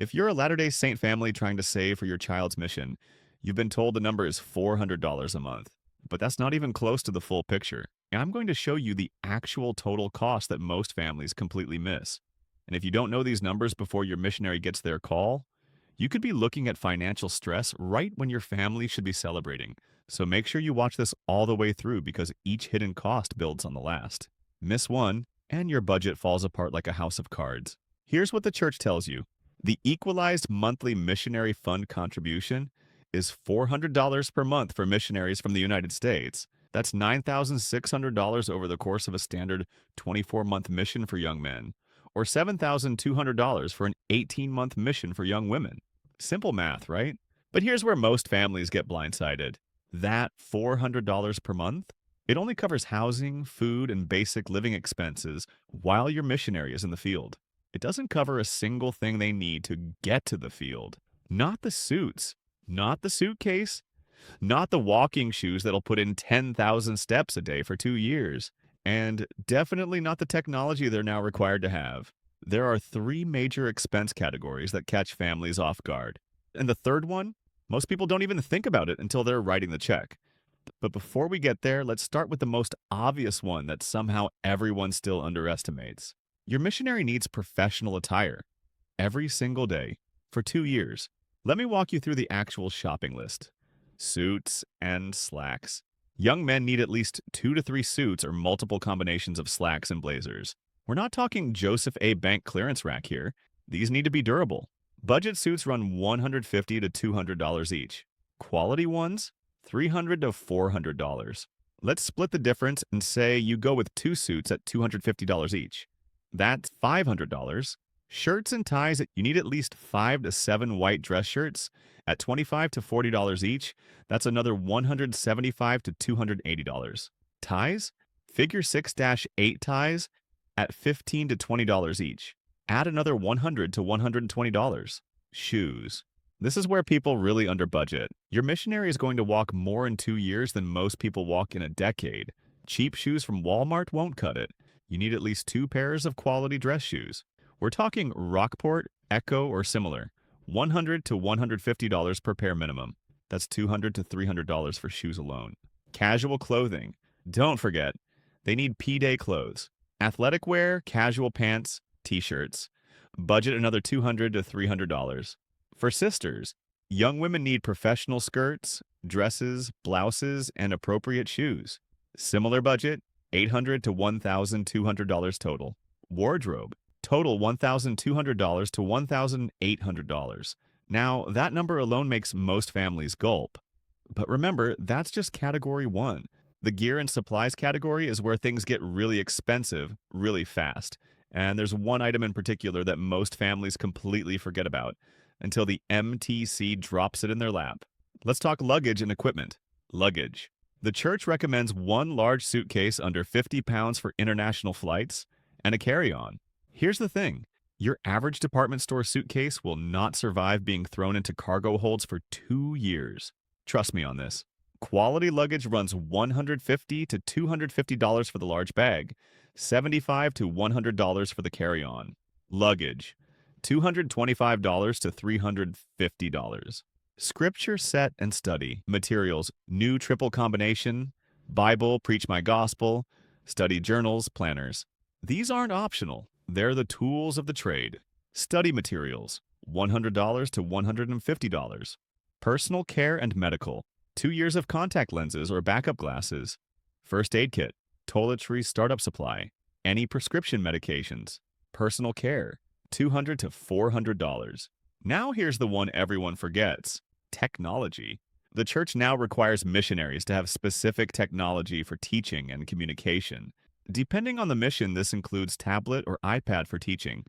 If you're a Latter-day Saint family trying to save for your child's mission, you've been told the number is $400 a month. But that's not even close to the full picture. And I'm going to show you the actual total cost that most families completely miss. And if you don't know these numbers before your missionary gets their call, you could be looking at financial stress right when your family should be celebrating. So make sure you watch this all the way through because each hidden cost builds on the last. Miss one, and your budget falls apart like a house of cards. Here's what the church tells you. The equalized monthly missionary fund contribution is $400 per month for missionaries from the United States. That's $9,600 over the course of a standard 24-month mission for young men, or $7,200 for an 18-month mission for young women. Simple math, right? But here's where most families get blindsided. That $400 per month? It only covers housing, food, and basic living expenses while your missionary is in the field. It doesn't cover a single thing they need to get to the field. Not the suits, not the suitcase, not the walking shoes that'll put in 10,000 steps a day for 2 years, and definitely not the technology they're now required to have. There are 3 major expense categories that catch families off guard. And the third one, most people don't even think about it until they're writing the check. But before we get there, let's start with the most obvious one that somehow everyone still underestimates. Your missionary needs professional attire every single day for 2 years. Let me walk you through the actual shopping list. Suits and slacks. Young men need at least 2 to 3 suits or multiple combinations of slacks and blazers. We're not talking Joseph A. Bank clearance rack here. These need to be durable. Budget suits run $150 to $200 each. Quality ones, $300 to $400. Let's split the difference and say you go with 2 suits at $250 each. That's $500. Shirts and ties, you need at least 5 to 7 white dress shirts at $25 to $40 each. That's another $175 to $280. Ties, figure 6-8 ties at $15 to $20 each. Add another $100 to $120. Shoes. This is where people really under budget. Your missionary is going to walk more in 2 years than most people walk in a decade. Cheap shoes from Walmart won't cut it. You need at least 2 pairs of quality dress shoes. We're talking Rockport, Echo, or similar. $100 to $150 per pair minimum. That's $200 to $300 for shoes alone. Casual clothing. Don't forget, they need P-Day clothes. Athletic wear, casual pants, t-shirts. Budget another $200 to $300. For sisters, young women need professional skirts, dresses, blouses, and appropriate shoes. Similar budget, $800 to $1,200 total. Wardrobe, total $1,200 to $1,800. Now, that number alone makes most families gulp. But remember, that's just category 1. The gear and supplies category is where things get really expensive really fast. And there's one item in particular that most families completely forget about until the MTC drops it in their lap. Let's talk luggage and equipment. Luggage. The church recommends 1 large suitcase under 50 pounds for international flights and a carry-on. Here's the thing. Your average department store suitcase will not survive being thrown into cargo holds for 2 years. Trust me on this. Quality luggage runs $150 to $250 for the large bag, $75 to $100 for the carry-on. Luggage, $225 to $350. Scripture set and study materials, new triple combination, Bible, Preach My Gospel, study journals, planners. These aren't optional. They're the tools of the trade. Study materials, $100 to $150. Personal care and medical, 2 years of contact lenses or backup glasses. First aid kit, toiletries startup supply, any prescription medications. Personal care, $200 to $400. Now here's the one everyone forgets. Technology. The church now requires missionaries to have specific technology for teaching and communication. Depending on the mission, this includes tablet or iPad for teaching,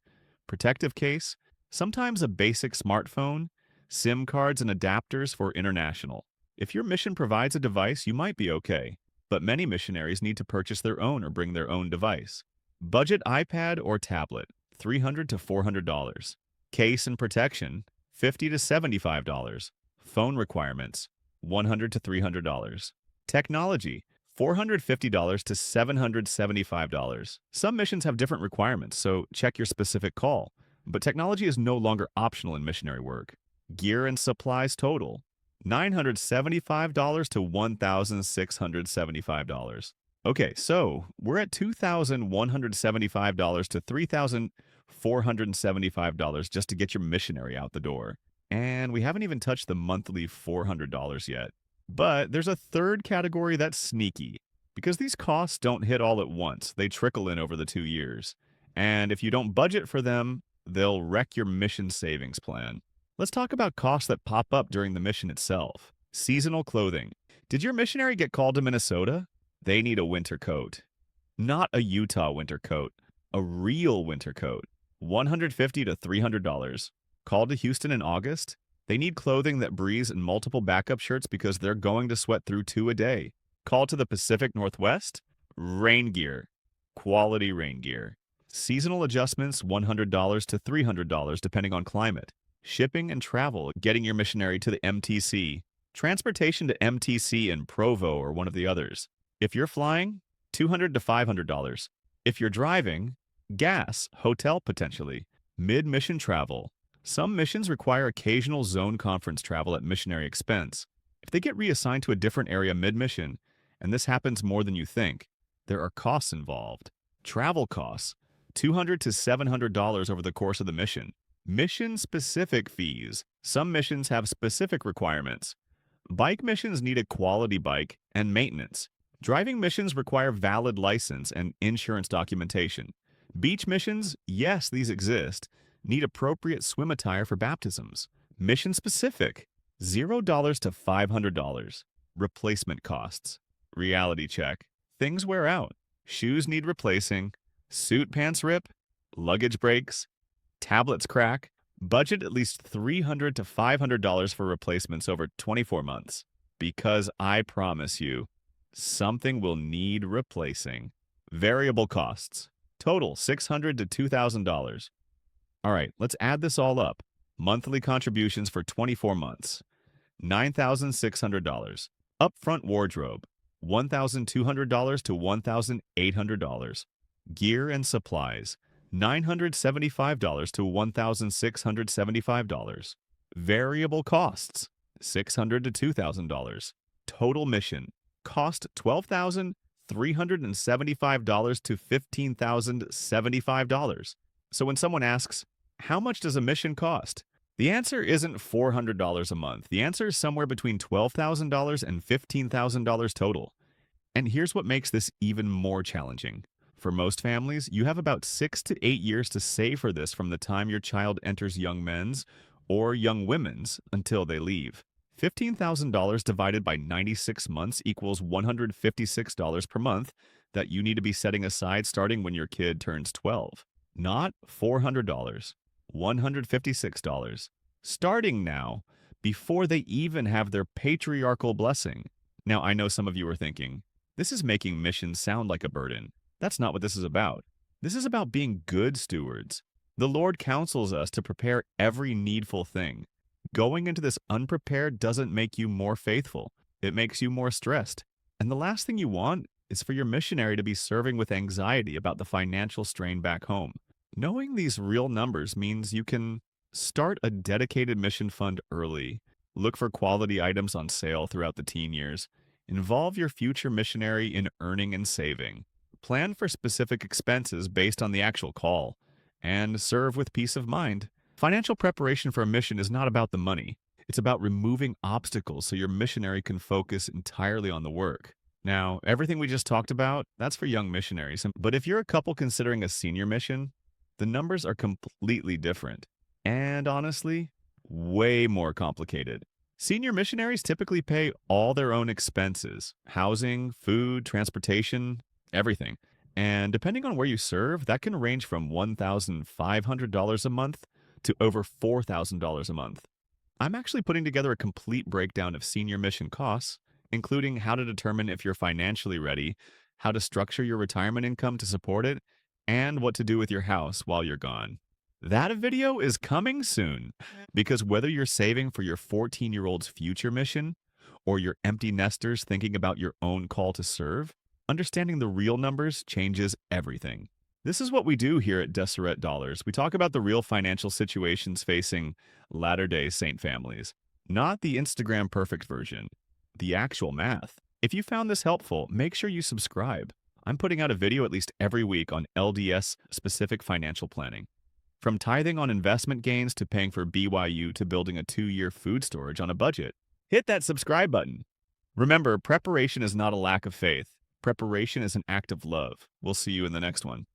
protective case, sometimes a basic smartphone, SIM cards and adapters for international. If your mission provides a device, you might be okay, but many missionaries need to purchase their own or bring their own device. Budget iPad or tablet, $300 to $400. Case and protection, $50 to $75. Phone requirements, $100 to $300. Technology, $450 to $775. Some missions have different requirements, so check your specific call. But technology is no longer optional in missionary work. Gear and supplies total $975 to $1,675. Okay, so we're at $2,175 to $3,475 just to get your missionary out the door. And we haven't even touched the monthly $400 yet. But there's a third category that's sneaky, because these costs don't hit all at once. They trickle in over the 2 years. And if you don't budget for them, they'll wreck your mission savings plan. Let's talk about costs that pop up during the mission itself. Seasonal clothing. Did your missionary get called to Minnesota? They need a winter coat. Not a Utah winter coat, a real winter coat. $150 to $300. Called to Houston in August? They need clothing that breathes and multiple backup shirts because they're going to sweat through 2 a day. Called to the Pacific Northwest? Rain gear. Quality rain gear. Seasonal adjustments $100 to $300 depending on climate. Shipping and travel, getting your missionary to the MTC. Transportation to MTC and Provo or one of the others. If you're flying, $200 to $500. If you're driving, gas, hotel potentially. Mid-mission travel. Some missions require occasional zone conference travel at missionary expense. If they get reassigned to a different area mid-mission, and this happens more than you think, there are costs involved. Travel costs, $200 to $700 over the course of the mission. Mission-specific fees. Some missions have specific requirements. Bike missions need a quality bike and maintenance. Driving missions require valid license and insurance documentation. Beach missions, yes, these exist, need appropriate swim attire for baptisms. Mission-specific, $0 to $500. Replacement costs. Reality check. Things wear out. Shoes need replacing. Suit pants rip. Luggage breaks. Tablets crack. Budget at least $300 to $500 for replacements over 24 months. Because I promise you, something will need replacing. Variable costs. Total $600 to $2,000. All right, let's add this all up. Monthly contributions for 24 months. $9,600. Upfront wardrobe. $1,200 to $1,800. Gear and supplies. $975 to $1,675. Variable costs. $600 to $2,000. Total mission. Cost $12,375 to $15,075. So when someone asks, how much does a mission cost? The answer isn't $400 a month. The answer is somewhere between $12,000 and $15,000 total. And here's what makes this even more challenging. For most families, you have about 6 to 8 years to save for this from the time your child enters young men's or young women's until they leave. $15,000 divided by 96 months equals $156 per month that you need to be setting aside starting when your kid turns 12. Not $400, $156. Starting now, before they even have their patriarchal blessing. Now, I know some of you are thinking, this is making missions sound like a burden. That's not what this is about. This is about being good stewards. The Lord counsels us to prepare every needful thing. Going into this unprepared doesn't make you more faithful. It makes you more stressed. And the last thing you want is for your missionary to be serving with anxiety about the financial strain back home. Knowing these real numbers means you can start a dedicated mission fund early, look for quality items on sale throughout the teen years, involve your future missionary in earning and saving, plan for specific expenses based on the actual call, and serve with peace of mind. Financial preparation for a mission is not about the money. It's about removing obstacles so your missionary can focus entirely on the work. Now, everything we just talked about, that's for young missionaries. But if you're a couple considering a senior mission, the numbers are completely different. And honestly, way more complicated. Senior missionaries typically pay all their own expenses: housing, food, transportation, everything. And depending on where you serve, that can range from $1,500 a month to over $4,000 a month. I'm actually putting together a complete breakdown of senior mission costs, including how to determine if you're financially ready, how to structure your retirement income to support it, and what to do with your house while you're gone. That video is coming soon, because whether you're saving for your 14-year-old's future mission or your empty nesters thinking about your own call to serve, understanding the real numbers changes everything. This is what we do here at Deseret Dollars. We talk about the real financial situations facing Latter-day Saint families, not the Instagram perfect version, the actual math. If you found this helpful, make sure you subscribe. I'm putting out a video at least every week on LDS specific financial planning. From tithing on investment gains to paying for BYU to building a 2-year food storage on a budget. Hit that subscribe button. Remember, preparation is not a lack of faith. Preparation is an act of love. We'll see you in the next one.